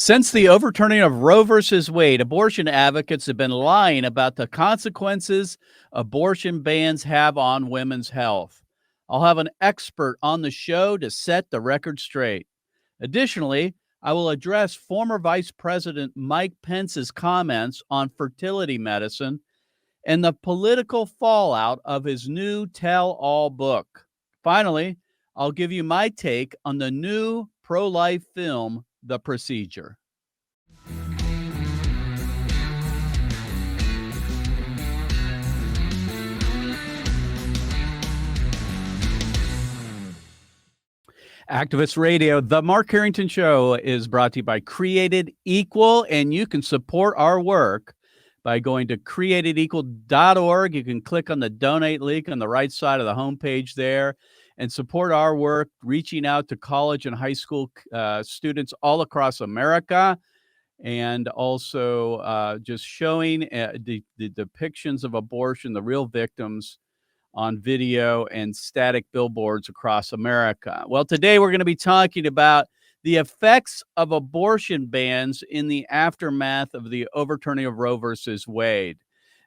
Since the overturning of Roe versus Wade, abortion advocates have been lying about the consequences abortion bans have on women's health. I'll have an expert on the show to set the record straight. Additionally, I will address former Vice President Mike Pence's comments on fertility medicine and the political fallout of his new tell all book. Finally, I'll give you my take on the new pro life film, The Procedure. Activist Radio, the Mark Harrington Show, is brought to you by Created Equal, and you can support our work by going to createdequal.org. You can click on the donate link on the right side of the homepage there and support our work, reaching out to college and high school students all across America, and also just showing the depictions of abortion, the real victims, on video and static billboards across America. Well, today we're going to be talking about the effects of abortion bans in the aftermath of the overturning of Roe versus Wade.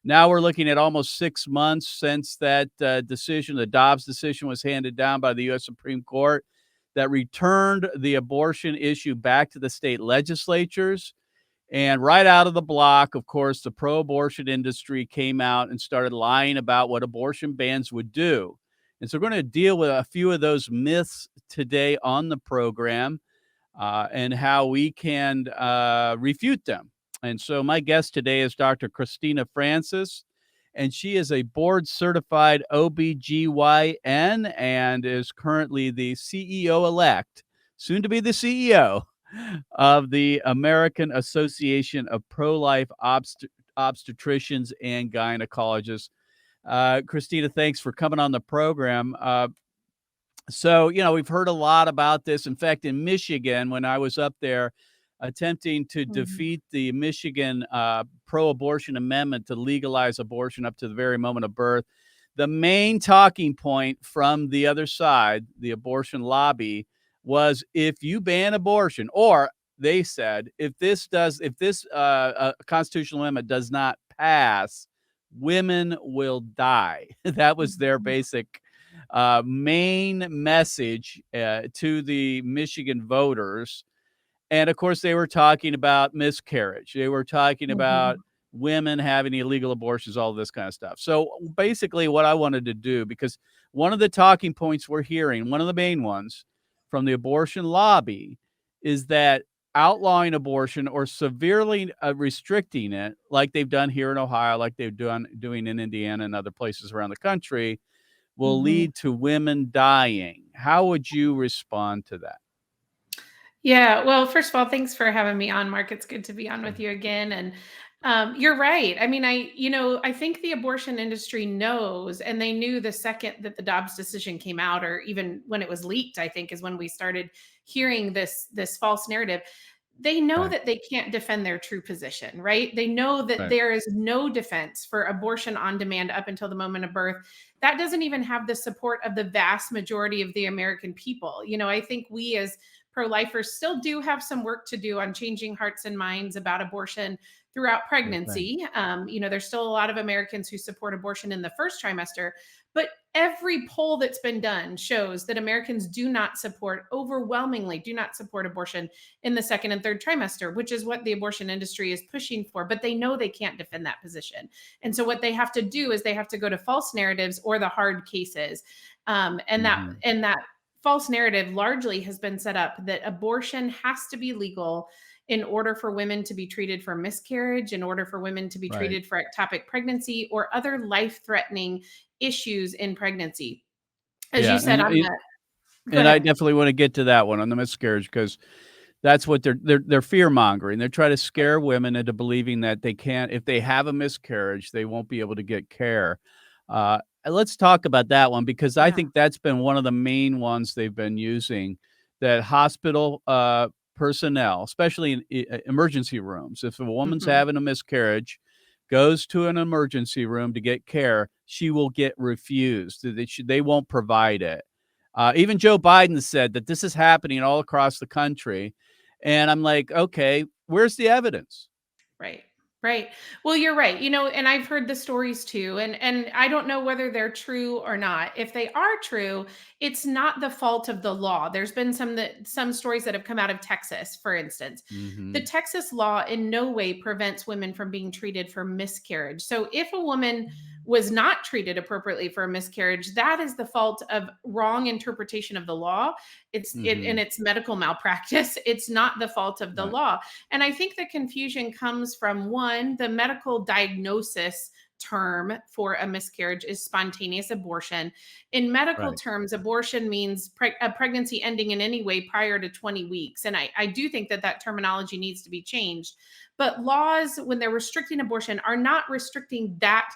Now we're looking at almost 6 months since that decision, the Dobbs decision, was handed down by the U.S. Supreme Court that returned the abortion issue back to the state legislatures. And right out of the block, of course, the pro-abortion industry came out and started lying about what abortion bans would do. And so we're going to deal with a few of those myths today on the program and how we can refute them. And so my guest today is Dr. Christina Francis, and she is a board-certified OBGYN and is currently the CEO-elect, soon to be the CEO, of the American Association of Pro-Life Obstetricians and Gynecologists. Christina, thanks for coming on the program. So, we've heard a lot about this. In fact, in Michigan, when I was up there attempting to defeat the Michigan pro-abortion amendment to legalize abortion up to the very moment of birth, the main talking point from the other side, the abortion lobby, was if you ban abortion, or they said, if this constitutional amendment does not pass, women will die. That was their basic main message to the Michigan voters. And of course, they were talking about miscarriage. They were talking about women having illegal abortions, all this kind of stuff. So basically what I wanted to do, because one of the talking points we're hearing, one of the main ones from the abortion lobby, is that outlawing abortion or severely restricting it, like they've done here in Ohio, like they've doing in Indiana and other places around the country, will lead to women dying. How would you respond to that? Yeah, well, first of all, thanks for having me on, Mark. It's good to be on with you again. And you're right. I mean, I think the abortion industry knows, and they knew the second that the Dobbs decision came out, or even when it was leaked, I think is when we started hearing this false narrative. They know that they can't defend their true position, right? They know that there is no defense for abortion on demand up until the moment of birth. That doesn't even have the support of the vast majority of the American people. I think we as pro-lifers still do have some work to do on changing hearts and minds about abortion throughout pregnancy. There's still a lot of Americans who support abortion in the first trimester, but every poll that's been done shows that Americans overwhelmingly do not support abortion in the second and third trimester, which is what the abortion industry is pushing for. But they know they can't defend that position. And so what they have to do is they have to go to false narratives or the hard cases. And that false narrative largely has been set up that abortion has to be legal in order for women to be treated for miscarriage, in order for women to be treated for ectopic pregnancy or other life-threatening issues in pregnancy. As you said, I definitely want to get to that one on the miscarriage, because that's what they're fear mongering. They're trying to scare women into believing that they can't, if they have a miscarriage, they won't be able to get care. Let's talk about that one, because I think that's been one of the main ones they've been using, that hospital personnel, especially in emergency rooms, if a woman's having a miscarriage, goes to an emergency room to get care, she will get refused. They won't provide it. Even Joe Biden said that this is happening all across the country. And I'm like, okay, where's the evidence? Right. Right. Well, you're right. And I've heard the stories too, and I don't know whether they're true or not. If they are true, it's not the fault of the law. There's been some stories that have come out of Texas, for instance. The Hmm. Texas law in no way prevents women from being treated for miscarriage. So if a woman was not treated appropriately for a miscarriage, that is the fault of wrong interpretation of the law. And Hmm. it's medical malpractice. It's not the fault of the Right. law. And I think the confusion comes from one, the medical diagnosis term for a miscarriage is spontaneous abortion. In medical Right. terms, abortion means a pregnancy ending in any way prior to 20 weeks. And I do think that terminology needs to be changed. But laws, when they're restricting abortion, are not restricting that.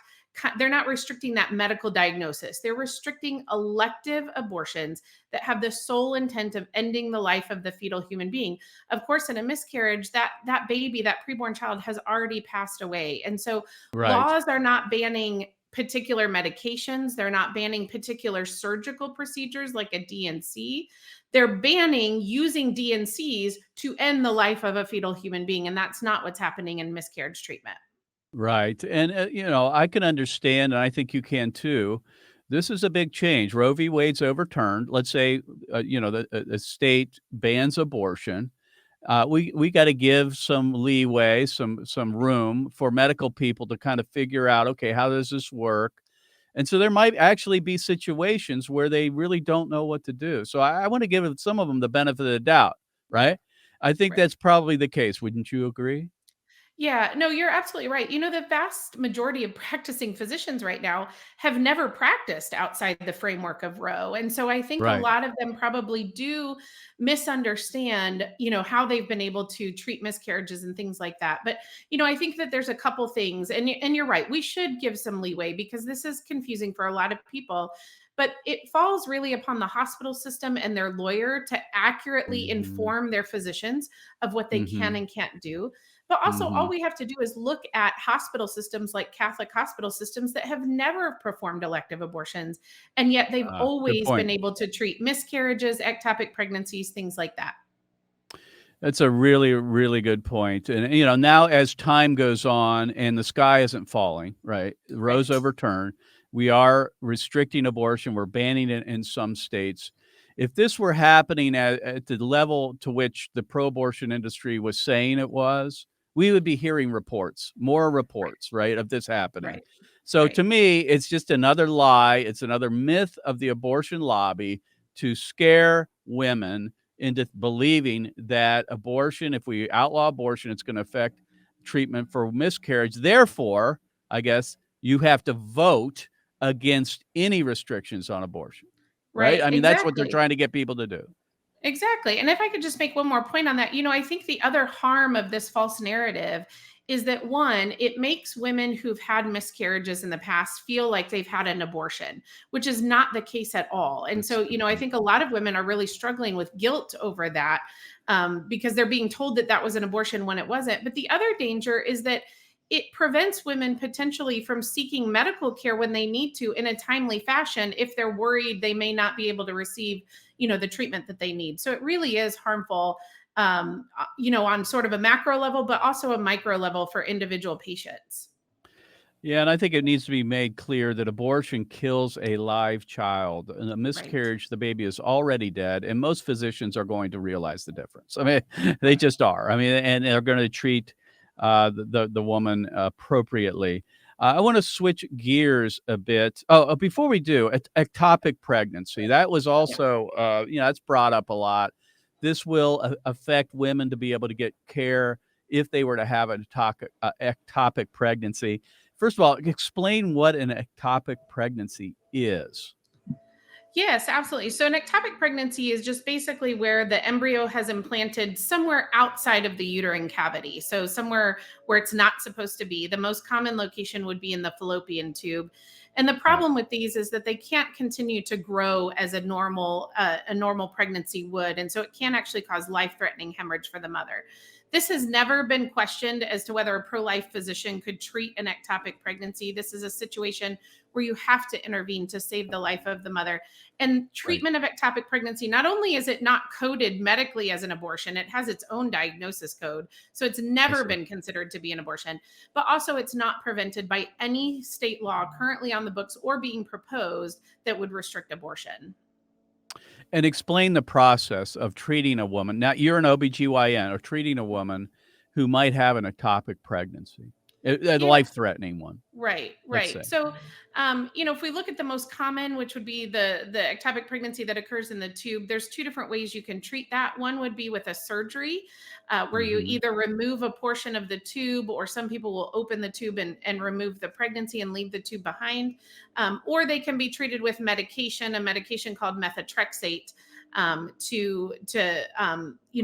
They're not restricting that medical diagnosis. They're restricting elective abortions that have the sole intent of ending the life of the fetal human being. Of course, in a miscarriage, that baby, that preborn child has already passed away. And so Right. laws are not banning particular medications, they're not banning particular surgical procedures like a DNC. They're banning using DNCs to end the life of a fetal human being, and that's not what's happening in miscarriage treatment. Right. And, I can understand, and I think you can too. This is a big change. Roe v. Wade's overturned. Let's say, the state bans abortion. We got to give some leeway, some room for medical people to kind of figure out, okay, how does this work? And so there might actually be situations where they really don't know what to do. So I want to give some of them the benefit of the doubt, right? I think Right. that's probably the case. Wouldn't you agree? Yeah, no, you're absolutely right. The vast majority of practicing physicians right now have never practiced outside the framework of Roe. And so I think a Right. lot of them probably do misunderstand, how they've been able to treat miscarriages and things like that. But, I think that there's a couple things, and you're right. We should give some leeway because this is confusing for a lot of people. But it falls really upon the hospital system and their lawyer to accurately Mhm. inform their physicians of what they can Mhm. and can't do. But also, all Mhm. we have to do is look at hospital systems like Catholic hospital systems that have never performed elective abubortions, and yet they've Good always been point. able to treat miscarriages, ectopic pregnancies, things like that. That's a really, really good point. And, now as time goes on and the sky isn't falling, right? Roe's Right. overturned. We are restricting abortion. We're banning it in some states. If this were happening at the level to which the pro-abortion industry was saying it was, we would be hearing reports, more Right. reports, right, of this happening. Right. So Right. to me, it's just another lie. It's another myth of the abortion lobby to scare women into believing that abortion, if we outlaw abortion, it's going to affect treatment for miscarriage. Therefore, I guess you have to vote against any restrictions on abortion, right? Right. I mean, that's what they're Exactly. trying to get people to do. Exactly. And if I could just make one more point on that, I think the other harm of this false narrative is that one, it makes women who've had miscarriages in the past feel like they've had an abortion, which is not the case at all. And That's a so, good I point. think a lot of women are really struggling with guilt over that, because they're being told that that was an abortion when it wasn't. But the other danger is that it prevents women potentially from seeking medical care when they need to in a timely fashion if they're worried they may not be able to receive the treatment that they need. So it really is harmful, on sort of a macro level, but also a micro level for individual patients. Yeah, and I think it needs to be made clear that abortion kills a live child. In a Right. miscarriage, the baby is already dead, and most physicians are going to realize the difference. I mean, they Right. just are. I mean, and they're going to treat the woman appropriately. I want to switch gears a bit. Before we do, ectopic pregnancy. That was Yeah. also, that's brought up a lot. This will affect women to be able to get care if they were to have an ectopic pregnancy. First of all, explain what an ectopic pregnancy is. Yes, absolutely. So, an ectopic pregnancy is just basically where the embryo has implanted somewhere outside of the uterine cavity. So, somewhere where it's not supposed to be. The most common location would be in the fallopian tube. And the Right. problem with these is that they can't continue to grow as a normal pregnancy would, and so it can actually cause life-threatening hemorrhage for the mother. This has never been questioned as to whether a pro-life physician could treat an ectopic pregnancy. This is a situation where you have to intervene to save the life of the mother. And treatment of ectopic pregnancy, not only is it not coded medically as an abortion, it has its own diagnosis code. So it's never been considered to be an abortion, but also it's not prevented by any state law currently on the books or being proposed that would restrict abortion. And explain the process of treating a woman. Now, you're an OBGYN, or treating a woman who might have an ectopic pregnancy, a Yeah. life-threatening one, Right, let's right. say. So, if we look at the most common, which would be the ectopic pregnancy that occurs in the tube, there's two different ways you can treat that. One would be with a surgery, where you Mhm. either remove a portion of the tube, or some people will open the tube and remove the pregnancy and leave the tube behind, or they can be treated with medication, a medication called methotrexate, to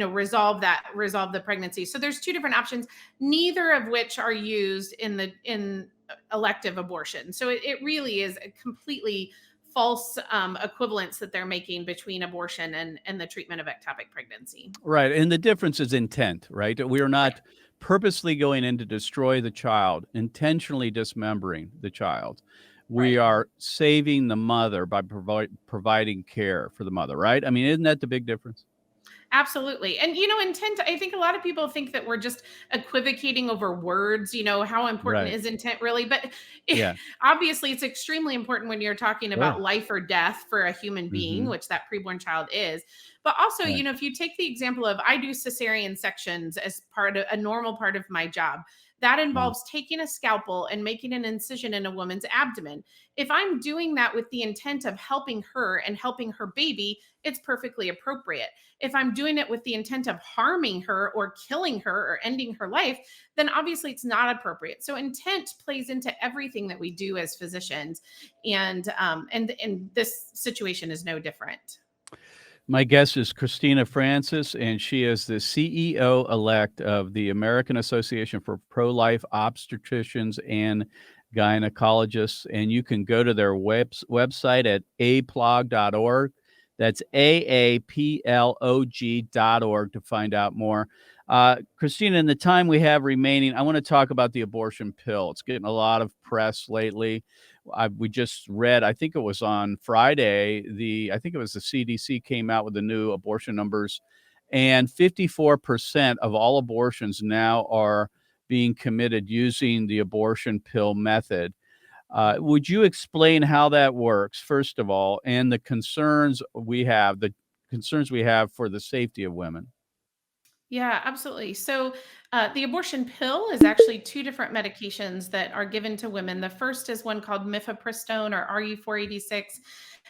resolve the pregnancy. So there's two different options, neither of which are used in elective abortion. So it really is a completely false equivalence that they're making between abortion and the treatment of ectopic pregnancy. Right, and the difference is intent, right? We are Right. not purposely going in to destroy the child, intentionally dismembering the child. We Right. are saving the mother by providing care for the mother, right? I mean, isn't that the big difference? Absolutely. And, intent, I think a lot of people think that we're just equivocating over words, how important Right. is intent really? But Yeah. obviously, it's extremely important when you're talking Sure. about life or death for a human being, Mhm. which that preborn child is. But also, Right. if you take the example of I do cesarean sections as part of a normal part of my job, that Mm. involves taking a scalpel and making an incision in a woman's abdomen. If I'm doing that with the intent of helping her and helping her baby, it's perfectly appropriate. If I'm doing it with the intent of harming her or killing her or ending her life, then obviously it's not appropriate. So intent plays into everything that we do as physicians, and this situation is no different. My guest is Christina Francis, and she is the CEO-elect of the American Association for Pro-Life Obstetricians and Gynecologists, and you can go to their website at aplog.org. That's AAPLOG.org to find out more. Christina, in the time we have remaining, I want to talk about the abortion pill. It's getting a lot of press lately. We just read, I think it was on Friday, I think it was the CDC came out with the new abortion numbers, and 54% of all abortions now are being committed using the abortion pill method. Would you explain how that works, first of all, and the concerns we have for the safety of women? Yeah, absolutely. So, the abortion pill is actually two different medications that are given to women. The first is one called mifepristone or RU486.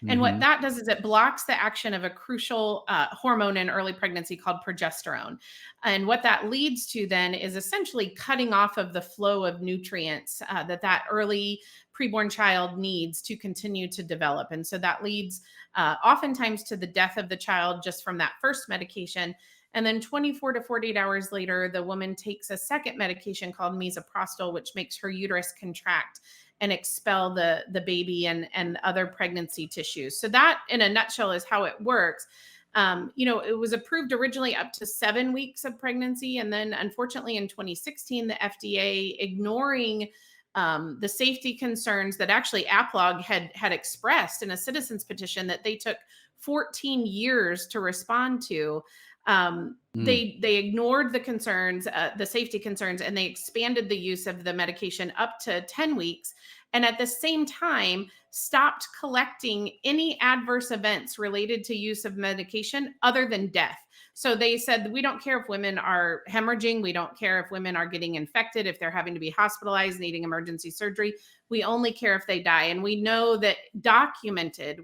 And what Mhm. that does is it blocks the action of a crucial hormone in early pregnancy called progesterone. And what that leads to then is essentially cutting off of the flow of nutrients that early preborn child needs to continue to develop. And so that leads oftentimes to the death of the child just from that first medication. And then 24 to 48 hours later, the woman takes a second medication called misoprostol, which makes her uterus contract and expel the baby and other pregnancy tissues. So that, in a nutshell, is how it works. It was approved originally up to 7 weeks of pregnancy, and then unfortunately in 2016, the FDA, ignoring the safety concerns that actually AAPLOG had expressed in a citizens petition that they took 14 years to respond to. Mm. They ignored the concerns, the safety concerns, and they expanded the use of the medication up to 10 weeks. And at the same time, stopped collecting any adverse events related to use of medication other than death. So they said, we don't care if women are hemorrhaging. We don't care if women are getting infected, if they're having to be hospitalized, needing emergency surgery. We only care if they die. And we know that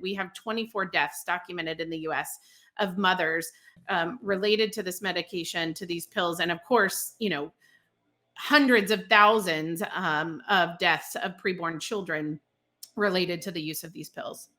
we have 24 deaths documented in the US of mothers related to this medication, to these pills. And of course, hundreds of thousands of deaths of preborn children related to the use of these pills.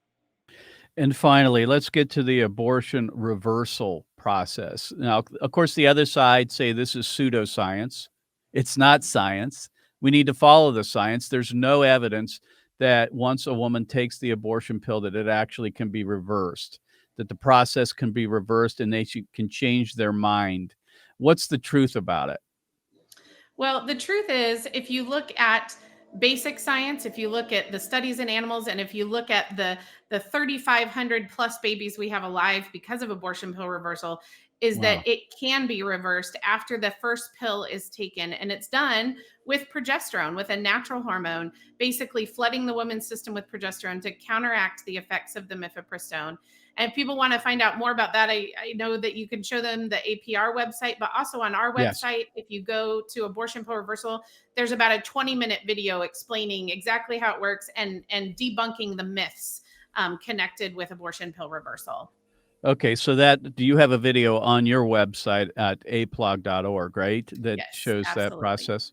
And finally, let's get to the abortion reversal process. Now, of course, the other side say this is pseudoscience. It's not science. We need to follow the science. There's no evidence that once a woman takes the abortion pill that it actually can be reversed, that the process can be reversed and can change their mind. What's the truth about it? Well, the truth is, if you look at basic science, if you look at the studies in animals, and if you look at the 3,500 plus babies we have alive because of abortion pill reversal, is that Wow. it can be reversed after the first pill is taken. And it's done with progesterone, with a natural hormone, basically flooding the woman's system with progesterone to counteract the effects of the mifepristone. And if people want to find out more about that, I know that you can show them the APR website, but also on our Yes. website, if you go to abortion pill reversal, there's about a 20-minute video explaining exactly how it works and debunking the myths connected with abortion pill reversal. Okay, so do you have a video on your website at aplog.org, right? That Yes, shows that absolutely. process?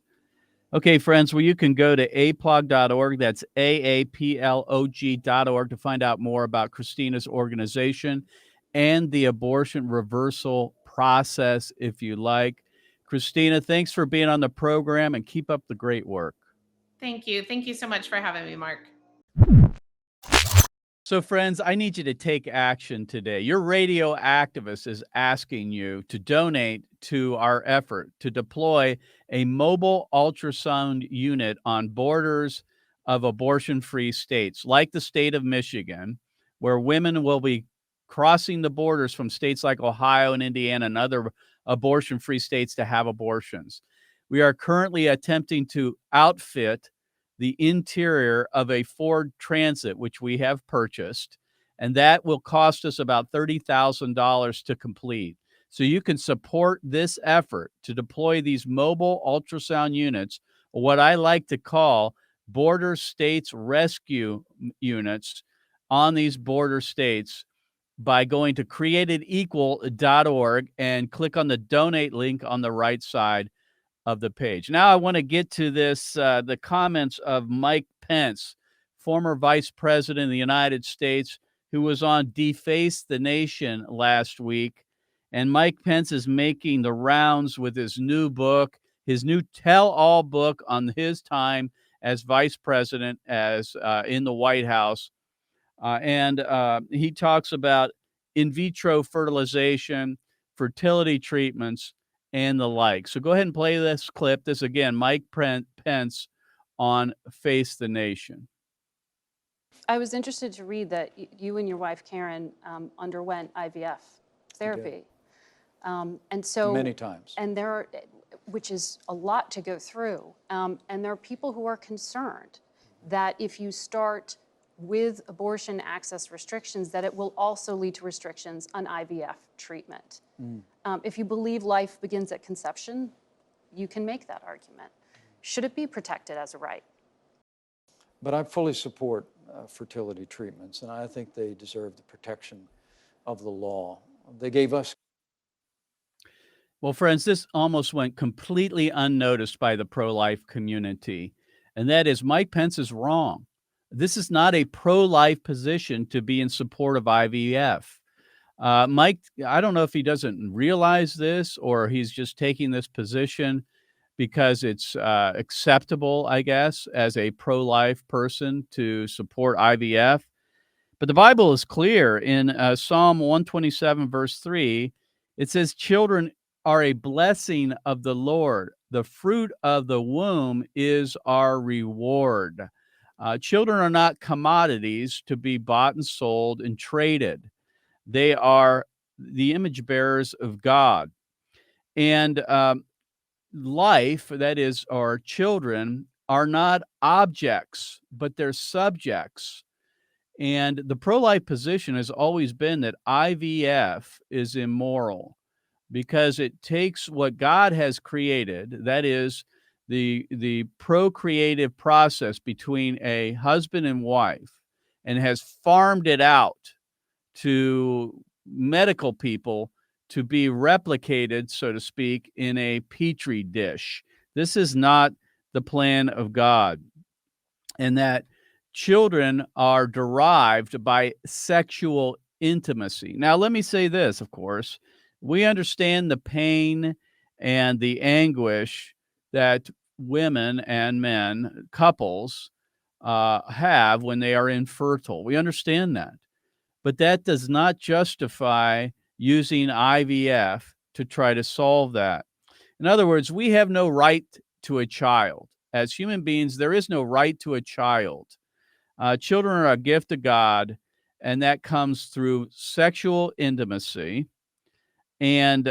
Okay, friends, well, you can go to aplog.org. That's AAPLOG.org to find out more about Christina's organization and the abortion reversal process, if you like. Christina, thanks for being on the program and keep up the great work. Thank you. Thank you so much for having me, Mark. So, friends, I need you to take action today. Your radio activist is asking you to donate to our effort to deploy a mobile ultrasound unit on borders of abortion free states, like the state of Michigan, where women will be crossing the borders from states like Ohio and Indiana and other abortion free states to have abortions. We are currently attempting to outfit the interior of a Ford Transit, which we have purchased, and that will cost us about $30,000 to complete. So you can support this effort to deploy these mobile ultrasound units, or what I like to call border states rescue units on these border states, by going to createdequal.org and click on the donate link on the right side of the page. Now I want to get to this, the comments of Mike Pence, former Vice President of the United States, who was on Deface the Nation last week. And Mike Pence is making the rounds with his new book, his new tell-all book on his time as Vice President, as in the White House. And he talks about in vitro fertilization, fertility treatments, and the like. So go ahead and play this clip. This again, Mike Pence on Face the Nation. I was interested to read that you and your wife Karen underwent IVF therapy, and so many times. And there are, which is a lot to go through, and there are people who are concerned that if you start with abortion access restrictions, that it will also lead to restrictions on IVF treatment. If you believe life begins at conception, you can make that argument. Should it be protected as a right? But I fully support fertility treatments, and I think they deserve the protection of the law. They gave us. Well, friends, this almost went completely unnoticed by the pro-life community, and that is Mike Pence is wrong. This is not a pro-life position to be in support of IVF. Mike, I don't know if he doesn't realize this or he's just taking this position because it's acceptable, I guess, as a pro-life person to support IVF. But the Bible is clear in Psalm 127, verse 3. It says, children are a blessing of the Lord. The fruit of the womb is our reward. Children are not commodities to be bought and sold and traded. They are the image bearers of God. And life, that is, our children, are not objects, but they're subjects. And the pro-life position has always been that IVF is immoral because it takes what God has created, that is, the procreative process between a husband and wife, and has farmed it out to medical people to be replicated, so to speak, in a petri dish. This is not the plan of God, and that children are derived by sexual intimacy. Now, let me say this, of course, we understand the pain and the anguish that women and men, couples, have when they are infertile. We understand that. But that does not justify using IVF to try to solve that. In other words, we have no right to a child. As human beings, there is no right to a child. Children are a gift of God, and that comes through sexual intimacy, and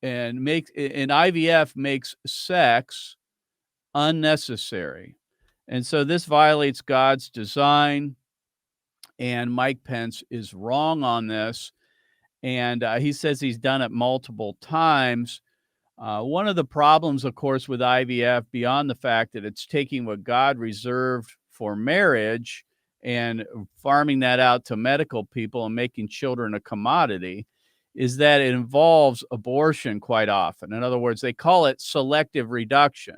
IVF makes sex unnecessary, and so this violates God's design. And Mike Pence is wrong on this, and he says he's done it multiple times. One of the problems, of course, with IVF, beyond the fact that it's taking what God reserved for marriage and farming that out to medical people and making children a commodity, is that it involves abortion quite often. In other words, they call it selective reduction.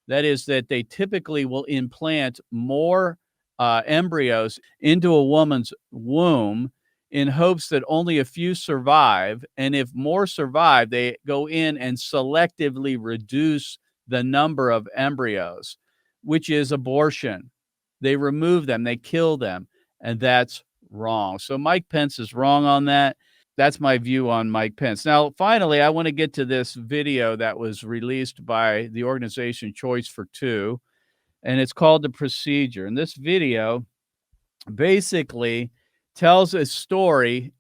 That is, that they typically will implant more embryos into a woman's womb in hopes that only a few survive. And if more survive, they go in and selectively reduce the number of embryos, which is abortion. They remove them, they kill them, and that's wrong. So Mike Pence is wrong on that. That's my view on Mike Pence. Now, finally, I want to get to this video that was released by the organization Choice for Two, and it's called The Procedure. And this video basically tells a story,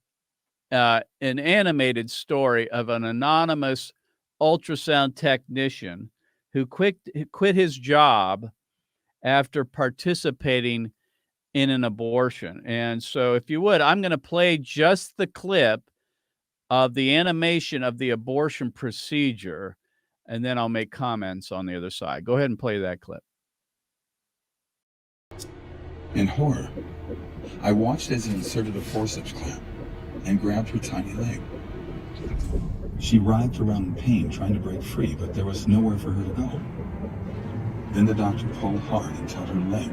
an animated story of an anonymous ultrasound technician who quit his job after participating in an abortion. And so if you would, I'm going to play just the clip of the animation of the abortion procedure, and then I'll make comments on the other side. Go ahead and play that clip. In horror, I watched as he inserted a forceps clamp and grabbed her tiny leg. She writhed around in pain, trying to break free, but there was nowhere for her to go. Then the doctor pulled hard until her leg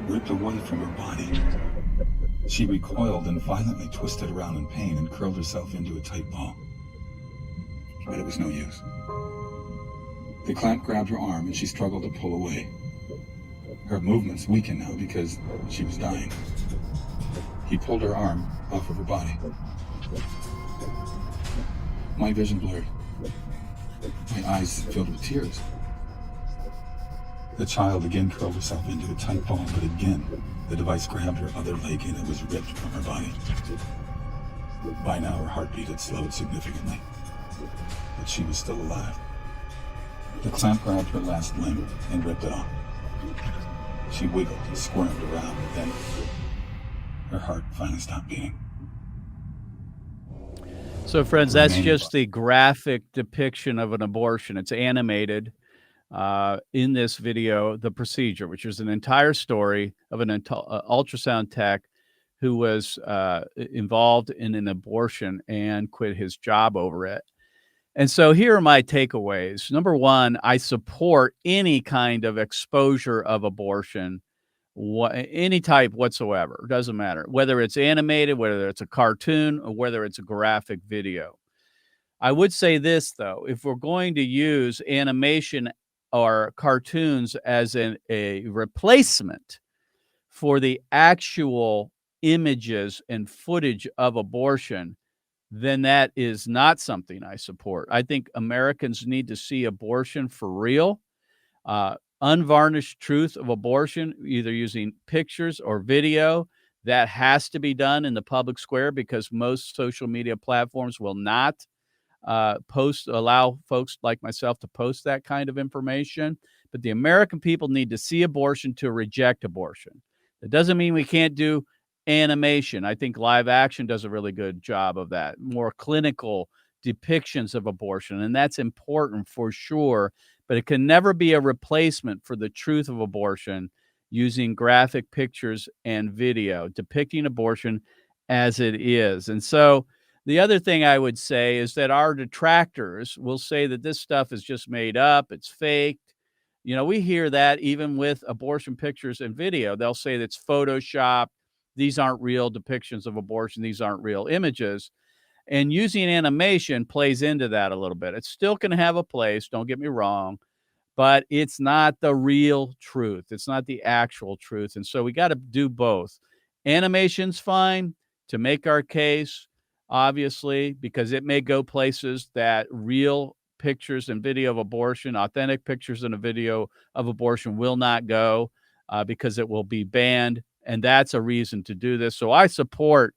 ripped away from her body. She recoiled and violently twisted around in pain and curled herself into a tight ball. But it was no use. The clamp grabbed her arm and she struggled to pull away. Her movements weakened now because she was dying. He pulled her arm off of her body. My vision blurred. My eyes filled with tears. The child again curled herself into a tight ball, but again, the device grabbed her other leg and it was ripped from her body. By now, her heartbeat had slowed significantly, but she was still alive. The clamp grabbed her last limb and ripped it off. She wiggled and squirmed around, and then her heart finally stopped beating. So, friends, that's just the graphic depiction of an abortion. It's animated in this video, The Procedure, which is an entire story of an ultrasound tech who was involved in an abortion and quit his job over it. And so here are my takeaways. Number one, I support any kind of exposure of abortion, any type whatsoever. It doesn't matter whether it's animated, whether it's a cartoon, or whether it's a graphic video. I would say this, though, if we're going to use animation or cartoons as a replacement for the actual images and footage of abortion, then that is not something I support. I think Americans need to see abortion for real, unvarnished truth of abortion, either using pictures or video. That has to be done in the public square because most social media platforms will not allow folks like myself to post that kind of information. But the American people need to see abortion to reject abortion. That doesn't mean we can't do animation. I think live action does a really good job of that, more clinical depictions of abortion, and that's important for sure, but it can never be a replacement for the truth of abortion using graphic pictures and video depicting abortion as it is. And so the other thing I would say is that our detractors will say that this stuff is just made up, it's faked. You know, we hear that even with abortion pictures and video. They'll say that's Photoshopped. These aren't real depictions of abortion. These aren't real images. And using animation plays into that a little bit. It's still going to have a place, don't get me wrong, but it's not the real truth. It's not the actual truth. And so we got to do both. Animation's fine to make our case, obviously, because it may go places that real pictures and video of abortion, authentic pictures and a video of abortion will not go, because it will be banned. And that's a reason to do this. So I support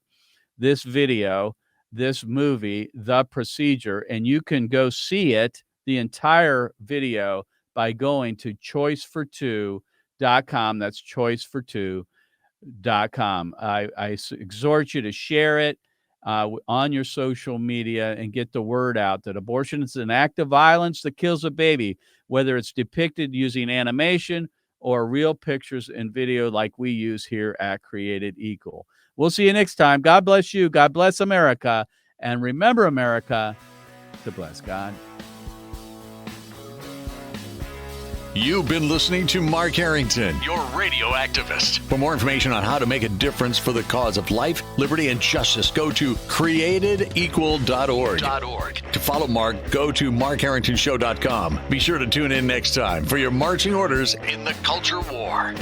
this video, this movie, The Procedure, and you can go see it, the entire video, by going to choicefor2.com. That's choicefor2.com. I exhort you to share it on your social media and get the word out that abortion is an act of violence that kills a baby, whether it's depicted using animation or real pictures and video like we use here at Created Equal. We'll see you next time. God bless you. God bless America. And remember, America, to bless God. You've been listening to Mark Harrington, your radio activist. For more information on how to make a difference for the cause of life, liberty, and justice, go to createdequal.org. To follow Mark, go to markharringtonshow.com. Be sure to tune in next time for your marching orders in the culture war.